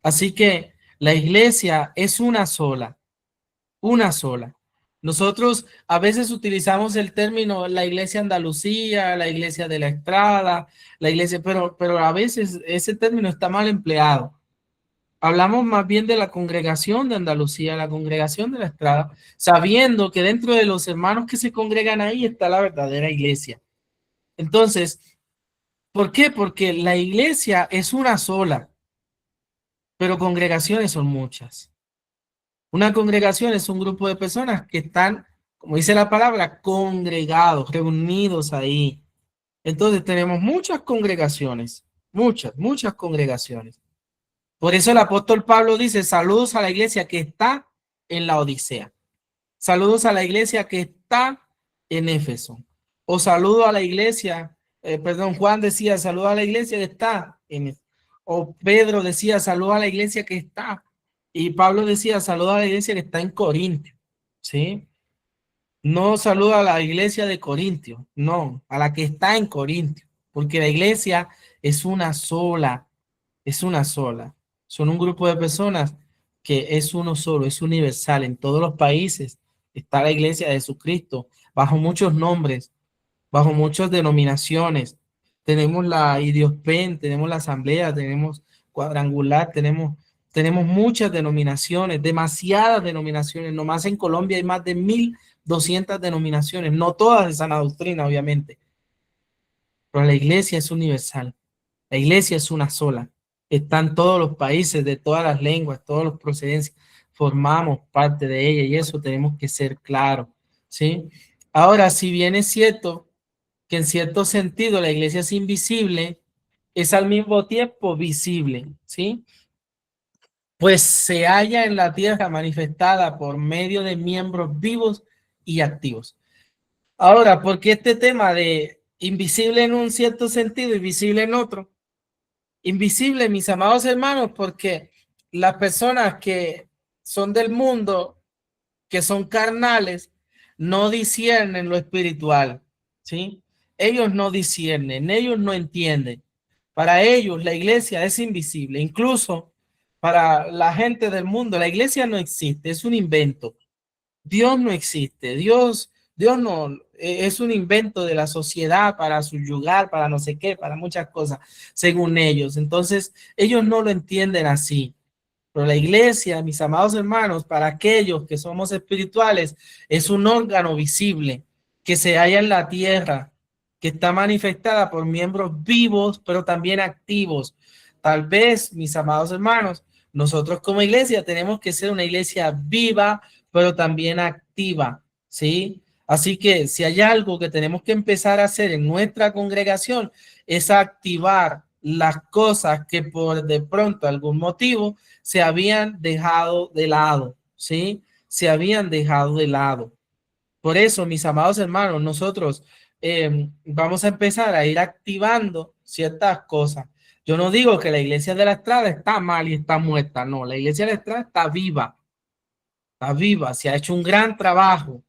Así que la iglesia es una sola, una sola. Nosotros a veces utilizamos el término la iglesia Andalucía, la iglesia de la Estrada, la iglesia, pero a veces ese término está mal empleado. Hablamos más bien de la congregación de Andalucía, la congregación de la Estrada, sabiendo que dentro de los hermanos que se congregan ahí está la verdadera iglesia. Entonces, ¿por qué? Porque la iglesia es una sola, pero congregaciones son muchas. Una congregación es un grupo de personas que están como dice la palabra, congregados, reunidos ahí. Entonces tenemos muchas congregaciones, muchas congregaciones. Por eso el apóstol Pablo dice, saludos a la iglesia que está en la Odisea. Saludos a la iglesia que está en Éfeso. O saludo a la iglesia, Juan decía, saludo a la iglesia que está en Éfeso. O Pedro decía, saludo a la iglesia que está. Y Pablo decía, saludo a la iglesia que está en Corintio. ¿Sí? No saluda a la iglesia de Corintio, no, a la que está en Corintio, porque la iglesia es una sola, es una sola. Son un grupo de personas que es uno solo, es universal. En todos los países está la iglesia de Jesucristo, bajo muchos nombres, bajo muchas denominaciones. Tenemos la Idiospen, tenemos la Asamblea, tenemos Cuadrangular, tenemos muchas denominaciones, demasiadas denominaciones. Nomás en Colombia hay más de 1.200 denominaciones, no todas de sana doctrina, obviamente. Pero la iglesia es universal. La iglesia es una sola. Están todos los países, de todas las lenguas, todos los procedencias. Formamos parte de ella y eso tenemos que ser claros, ¿sí? Ahora, si bien es cierto que en cierto sentido la iglesia es invisible, es al mismo tiempo visible, ¿sí? Pues se halla en la tierra manifestada por medio de miembros vivos y activos. Ahora, ¿por qué este tema de invisible en un cierto sentido y visible en otro? Invisible, mis amados hermanos, porque las personas que son del mundo, que son carnales, no disciernen lo espiritual, ¿sí? Ellos no disciernen, ellos no entienden. Para ellos la iglesia es invisible, incluso para la gente del mundo, la iglesia no existe, es un invento. Dios no existe, Dios no, es un invento de la sociedad para subyugar, para no sé qué, para muchas cosas, según ellos. Entonces, ellos no lo entienden así. Pero la iglesia, mis amados hermanos, para aquellos que somos espirituales, es un órgano visible que se halla en la tierra, que está manifestada por miembros vivos, pero también activos. Tal vez, mis amados hermanos, nosotros como iglesia tenemos que ser una iglesia viva, pero también activa, ¿sí? Así que si hay algo que tenemos que empezar a hacer en nuestra congregación, es activar las cosas que por de pronto algún motivo se habían dejado de lado, ¿sí? Se habían dejado de lado. Por eso, mis amados hermanos, nosotros vamos a empezar a ir activando ciertas cosas. Yo no digo que la iglesia de la Estrada está mal y está muerta, no, la iglesia de la Estrada está viva, se ha hecho un gran trabajo,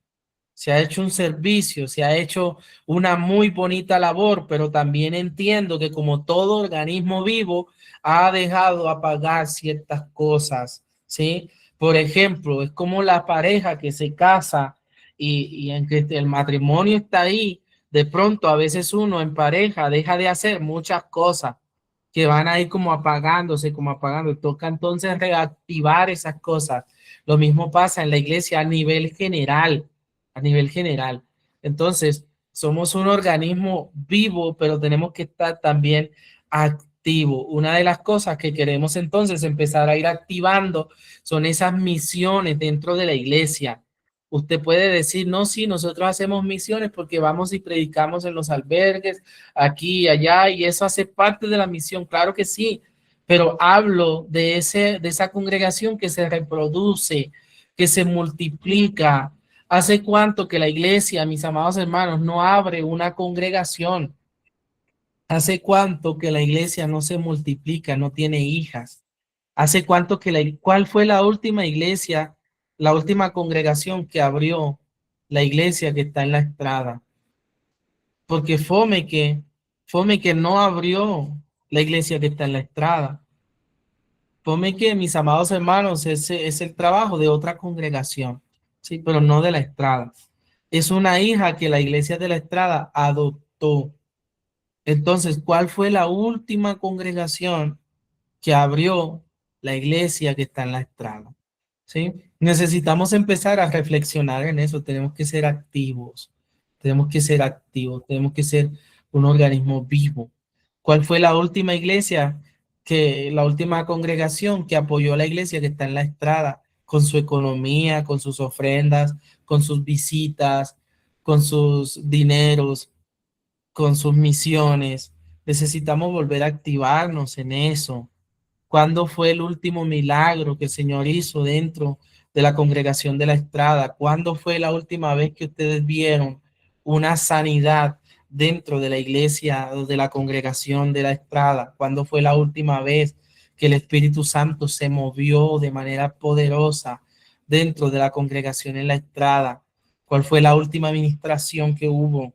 se ha hecho un servicio, se ha hecho una muy bonita labor, pero también entiendo que como todo organismo vivo ha dejado apagar ciertas cosas, ¿sí? Por ejemplo, es como la pareja que se casa y en que el matrimonio está ahí, de pronto a veces uno en pareja deja de hacer muchas cosas que van a ir como apagándose, como apagando. Toca entonces reactivar esas cosas. Lo mismo pasa en la iglesia a nivel general, a nivel general. Entonces, somos un organismo vivo, pero tenemos que estar también activo. Una de las cosas que queremos entonces empezar a ir activando son esas misiones dentro de la iglesia. Usted puede decir, no, sí, nosotros hacemos misiones porque vamos y predicamos en los albergues, aquí y allá, y eso hace parte de la misión, claro que sí, pero hablo de esa congregación que se reproduce, que se multiplica. ¿Hace cuánto que la iglesia, mis amados hermanos, no abre una congregación? ¿Hace cuánto que la iglesia no se multiplica, no tiene hijas? ¿Hace cuánto que cuál fue la última iglesia, la última congregación que abrió la iglesia que está en la Estrada? Porque fome que no abrió la iglesia que está en la Estrada. Fome que, mis amados hermanos, ese es el trabajo de otra congregación, sí, pero no de la Estrada. Es una hija que la iglesia de la Estrada adoptó. Entonces, ¿cuál fue la última congregación que abrió la iglesia que está en la Estrada? ¿Sí? Necesitamos empezar a reflexionar en eso. Tenemos que ser activos. Tenemos que ser activos. Tenemos que ser un organismo vivo. ¿Cuál fue la última iglesia la última congregación que apoyó a la iglesia que está en la Estrada? con su economía, con sus ofrendas, con sus visitas, con sus dineros, con sus misiones. Necesitamos volver a activarnos en eso. ¿Cuándo fue el último milagro que el Señor hizo dentro de la congregación de la Estrada? ¿Cuándo fue la última vez que ustedes vieron una sanidad dentro de la iglesia o de la congregación de la Estrada? ¿Cuándo fue la última vez que el Espíritu Santo se movió de manera poderosa dentro de la congregación en la Estrada? ¿Cuál fue la última administración que hubo?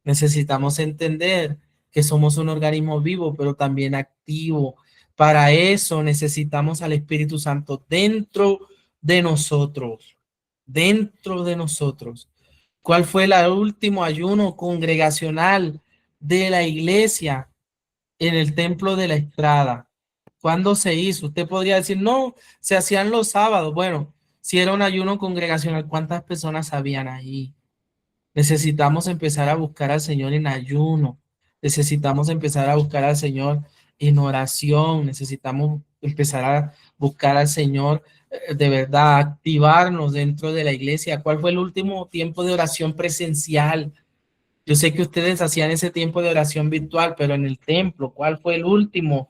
Necesitamos entender que somos un organismo vivo, pero también activo. Para eso necesitamos al Espíritu Santo dentro de nosotros, dentro de nosotros. ¿Cuál fue el último ayuno congregacional de la iglesia en el templo de la Estrada? ¿Cuándo se hizo? Usted podría decir, no, se hacían los sábados. Bueno, si era un ayuno congregacional, ¿cuántas personas habían ahí? Necesitamos empezar a buscar al Señor en ayuno. Necesitamos empezar a buscar al Señor en oración. Necesitamos empezar a buscar al Señor de verdad, activarnos dentro de la iglesia. ¿Cuál fue el último tiempo de oración presencial? Yo sé que ustedes hacían ese tiempo de oración virtual, pero en el templo, ¿cuál fue el último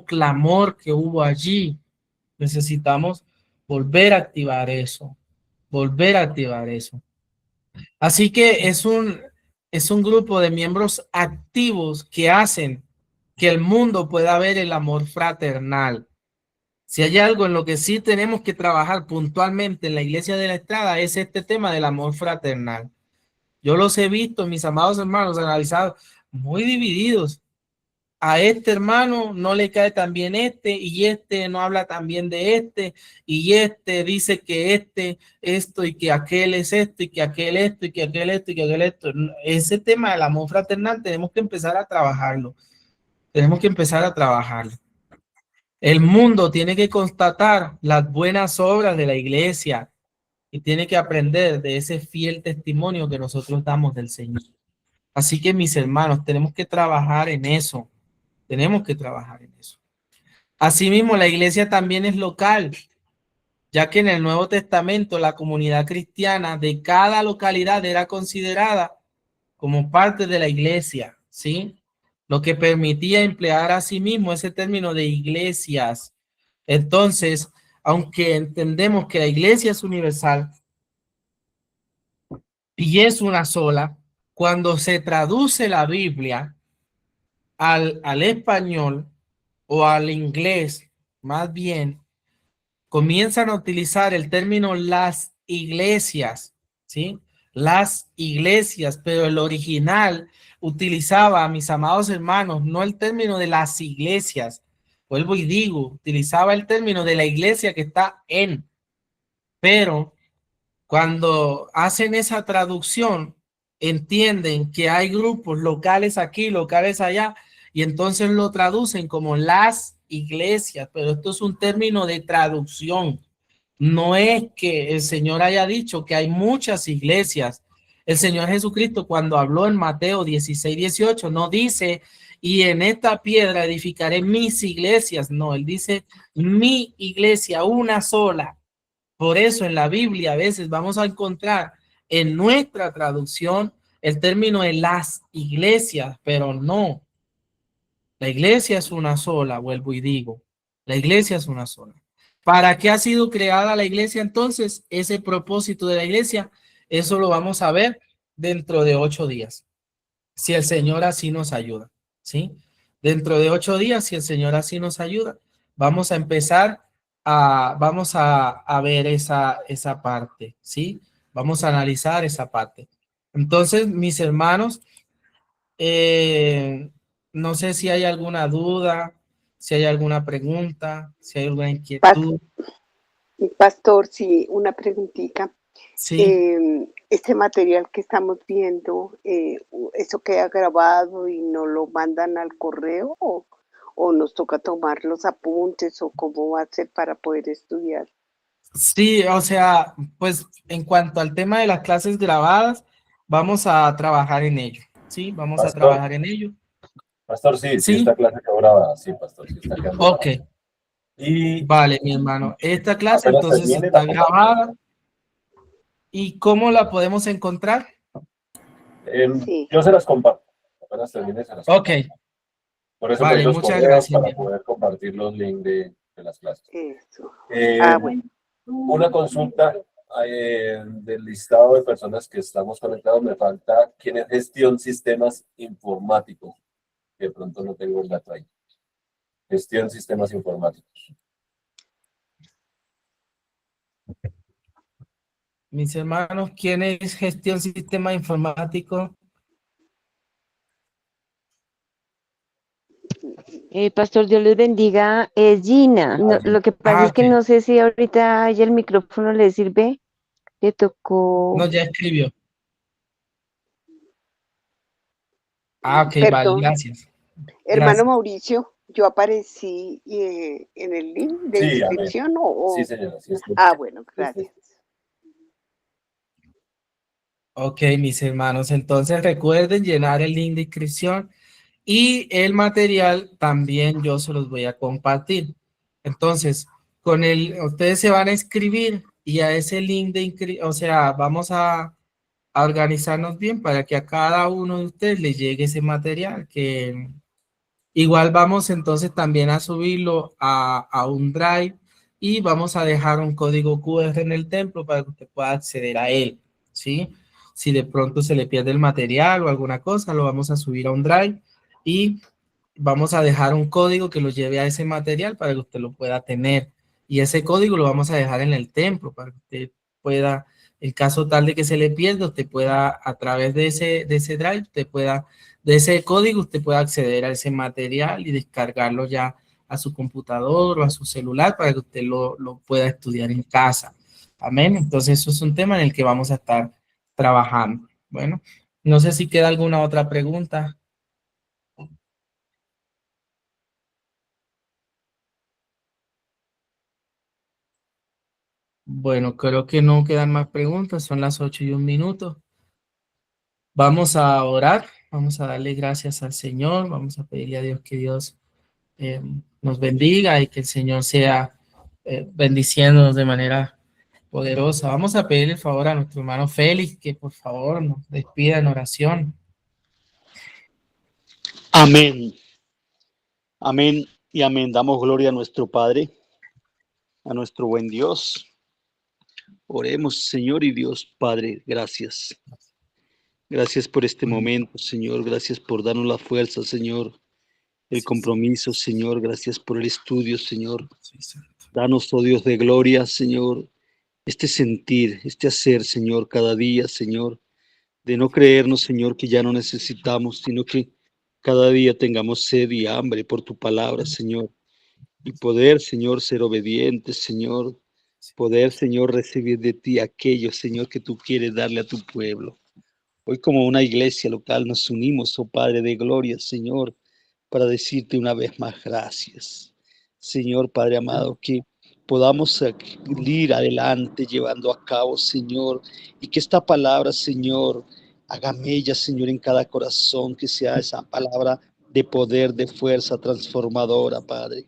clamor que hubo allí? Necesitamos volver a activar eso, volver a activar eso. Así que es un grupo de miembros activos que hacen que el mundo pueda ver el amor fraternal. Si hay algo en lo que sí tenemos que trabajar puntualmente en la iglesia de la Estrada es este tema del amor fraternal. Yo los he visto, mis amados hermanos, analizados muy divididos. A este hermano no le cae tan bien este, y este no habla tan bien de este, y este dice que esto, y que aquel es esto, y que aquel esto, y que aquel esto, y que aquel esto. Ese tema del amor fraternal tenemos que empezar a trabajarlo. Tenemos que empezar a trabajarlo. El mundo tiene que constatar las buenas obras de la iglesia y tiene que aprender de ese fiel testimonio que nosotros damos del Señor. Así que, mis hermanos, tenemos que trabajar en eso. Tenemos que trabajar en eso. Asimismo, la iglesia también es local, ya que en el Nuevo Testamento la comunidad cristiana de cada localidad era considerada como parte de la iglesia, ¿sí? Lo que permitía emplear asimismo ese término de iglesias. Entonces, aunque entendemos que la iglesia es universal y es una sola, cuando se traduce la Biblia al español o al inglés, más bien, comienzan a utilizar el término las iglesias, ¿sí? Las iglesias, pero el original utilizaba, mis amados hermanos, no el término de las iglesias, vuelvo y digo, utilizaba el término de la iglesia que está en, pero cuando hacen esa traducción, entienden que hay grupos locales aquí, locales allá, y entonces lo traducen como las iglesias, pero esto es un término de traducción. No es que el Señor haya dicho que hay muchas iglesias. El Señor Jesucristo, cuando habló en Mateo 16:18, no dice, y en esta piedra edificaré mis iglesias. No, él dice, mi iglesia, una sola. Por eso en la Biblia a veces vamos a encontrar en nuestra traducción el término de las iglesias, pero no. La iglesia es una sola, vuelvo y digo. La iglesia es una sola. ¿Para qué ha sido creada la iglesia entonces? Ese propósito de la iglesia, eso lo vamos a ver dentro de 8 días. Si el Señor así nos ayuda, ¿sí? Dentro de 8 días, si el Señor así nos ayuda, vamos a empezar vamos a ver esa parte, ¿sí? Vamos a analizar esa parte. Entonces, mis hermanos, no sé si hay alguna duda, si hay alguna pregunta, si hay alguna inquietud. Pastor, sí, una preguntita. Sí. Este material que estamos viendo, ¿eso queda grabado y nos lo mandan al correo o nos toca tomar los apuntes o cómo va a ser para poder estudiar? Sí, o sea, pues en cuanto al tema de las clases grabadas, vamos a trabajar en ello, ¿sí? Vamos a trabajar en ello. Pastor, sí, ¿Sí? esta clase quedó grabada, sí, pastor, sí está quedando Ok, grabada. Y Vale, mi hermano. Esta clase apenas entonces termine la está comparto. grabada. ¿Y cómo la podemos encontrar? Sí, Yo se las comparto. Apenas termine, se las Ok, comparto. Por eso pedí vale, los muchas correos gracias, mi para hermano. poder compartir los links de las clases. eso. Eh, Ah, bueno. una consulta del listado de personas que estamos conectados. Me falta quién es gestión sistemas informáticos. Que de pronto no tengo el dato ahí. Gestión sistemas informáticos. Mis hermanos, ¿quién es gestión sistema informático? Pastor, Dios les bendiga. Es Gina. Lo que pasa es Ok. que no sé si ahorita ya el micrófono le sirve. Le tocó. No, ya escribió. Ok, vale, Perdón, gracias. hermano Gracias. Mauricio, yo aparecí en el link de Sí, amén. inscripción Sí, señora. Sí, Ah, bueno, sí. gracias. Ok, mis hermanos, entonces recuerden llenar el link de inscripción y el material también yo se los voy a compartir. Entonces, ustedes se van a inscribir y a ese link de inscripción, o sea, vamos a organizarnos bien para que a cada uno de ustedes les llegue ese material, que igual vamos entonces también a subirlo a un drive y vamos a dejar un código QR en el templo para que usted pueda acceder a él, ¿sí? Si de pronto se le pierde el material o alguna cosa, lo vamos a subir a un drive y vamos a dejar un código que lo lleve a ese material para que usted lo pueda tener. Y ese código lo vamos a dejar en el templo para que usted pueda, en caso tal de que se le pierda, usted pueda, a través de ese drive, usted pueda, de ese código, usted pueda acceder a ese material y descargarlo ya a su computador o a su celular para que usted lo pueda estudiar en casa. Amén. Entonces, eso es un tema en el que vamos a estar trabajando. Bueno, no sé si queda alguna otra pregunta. Bueno, creo que no quedan más preguntas, son las 8:01. Vamos a orar, vamos a darle gracias al Señor, vamos a pedirle a Dios que Dios nos bendiga y que el Señor sea bendiciéndonos de manera poderosa. Vamos a pedirle el favor a nuestro hermano Félix que por favor nos despida en oración. Amén. Amén y amén. Damos gloria a nuestro Padre, a nuestro buen Dios. Oremos, Señor y Dios Padre, gracias. Gracias por este momento, Señor. Gracias por darnos la fuerza, Señor. El compromiso, Señor. Gracias por el estudio, Señor. Danos, oh Dios de gloria, Señor, este sentir, este hacer, Señor, cada día, Señor, de no creernos, Señor, que ya no necesitamos, sino que cada día tengamos sed y hambre por tu palabra, Señor. Y poder, Señor, ser obedientes, Señor. Poder, Señor, recibir de ti aquello, Señor, que tú quieres darle a tu pueblo. Hoy como una iglesia local nos unimos, oh Padre de gloria, Señor, para decirte una vez más gracias. Señor Padre amado, que podamos salir adelante llevando a cabo, Señor, y que esta palabra, Señor, haga mella, Señor, en cada corazón, que sea esa palabra de poder, de fuerza transformadora, Padre.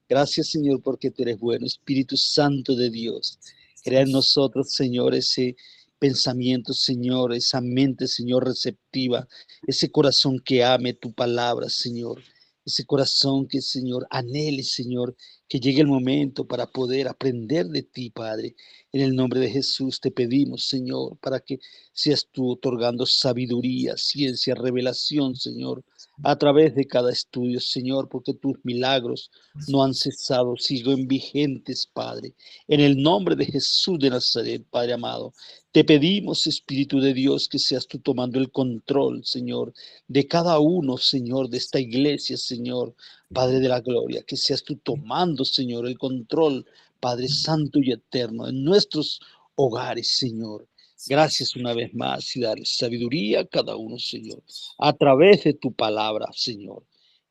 Gracias, Señor, porque tú eres bueno. Espíritu Santo de Dios, crea en nosotros, Señor, ese pensamiento, Señor, esa mente, Señor, receptiva, ese corazón que ame tu palabra, Señor, ese corazón que, Señor, anhele, Señor, que llegue el momento para poder aprender de ti, Padre. En el nombre de Jesús te pedimos, Señor, para que seas tú otorgando sabiduría, ciencia, revelación, Señor, a través de cada estudio, Señor, porque tus milagros no han cesado, siguen vigentes, Padre. En el nombre de Jesús de Nazaret, Padre amado, te pedimos, Espíritu de Dios, que seas tú tomando el control, Señor, de cada uno, Señor, de esta iglesia, Señor, Padre de la gloria, que seas tú tomando, Señor, el control, Padre Santo y Eterno, en nuestros hogares, Señor. Gracias una vez más y darle sabiduría a cada uno, Señor, a través de tu palabra, Señor,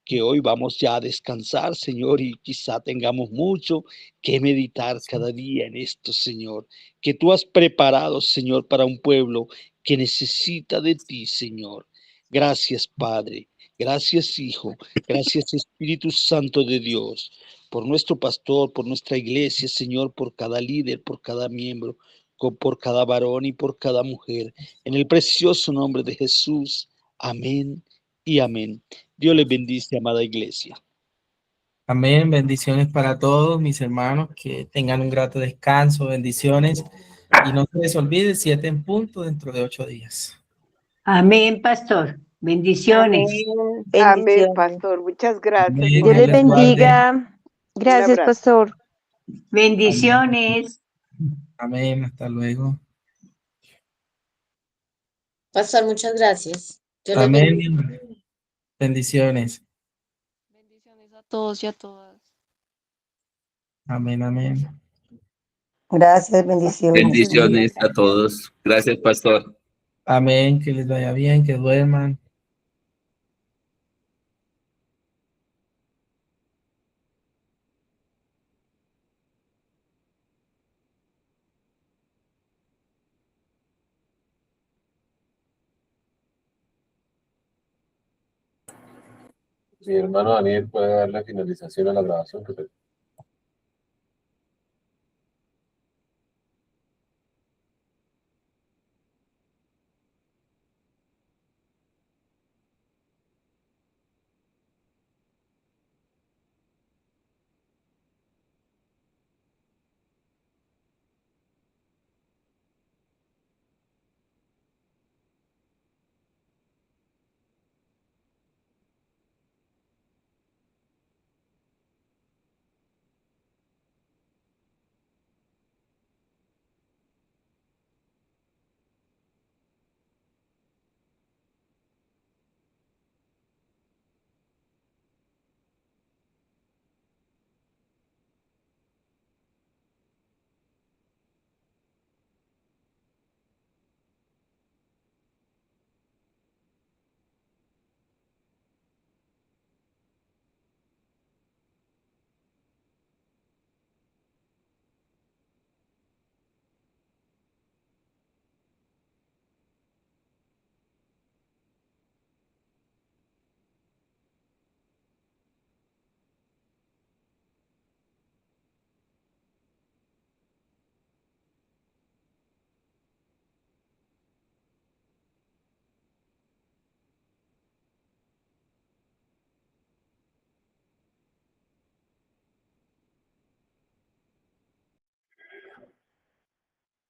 que hoy vamos ya a descansar, Señor, y quizá tengamos mucho que meditar cada día en esto, Señor, que tú has preparado, Señor, para un pueblo que necesita de ti, Señor. Gracias, Padre. Gracias, Hijo. Gracias, Espíritu Santo de Dios. por nuestro pastor, por nuestra iglesia, Señor, por cada líder, por cada miembro, por cada varón y por cada mujer. En el precioso nombre de Jesús. Amén y amén. Dios les bendice, amada iglesia. Amén. Bendiciones para todos mis hermanos. Que tengan un grato descanso. Bendiciones. Y no se les olvide, 7 en punto dentro de 8 días. Amén, pastor. Bendiciones. Amén. Amén, Bendiciones. pastor. Muchas gracias. Amén. Dios Dios les les guarde. bendiga. Gracias, abrazo. pastor. Bendiciones. Amén. Hasta luego. Pastor, muchas gracias. Dios les bendiga. Amén. Bendiciones. Bendiciones a todos y a todas. Amén, amén. Gracias, bendiciones. Bendiciones a todos. Gracias, pastor. Amén. Que les vaya bien, que duerman. Mi hermano Daniel puede darle finalización a la grabación.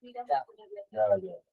Ya.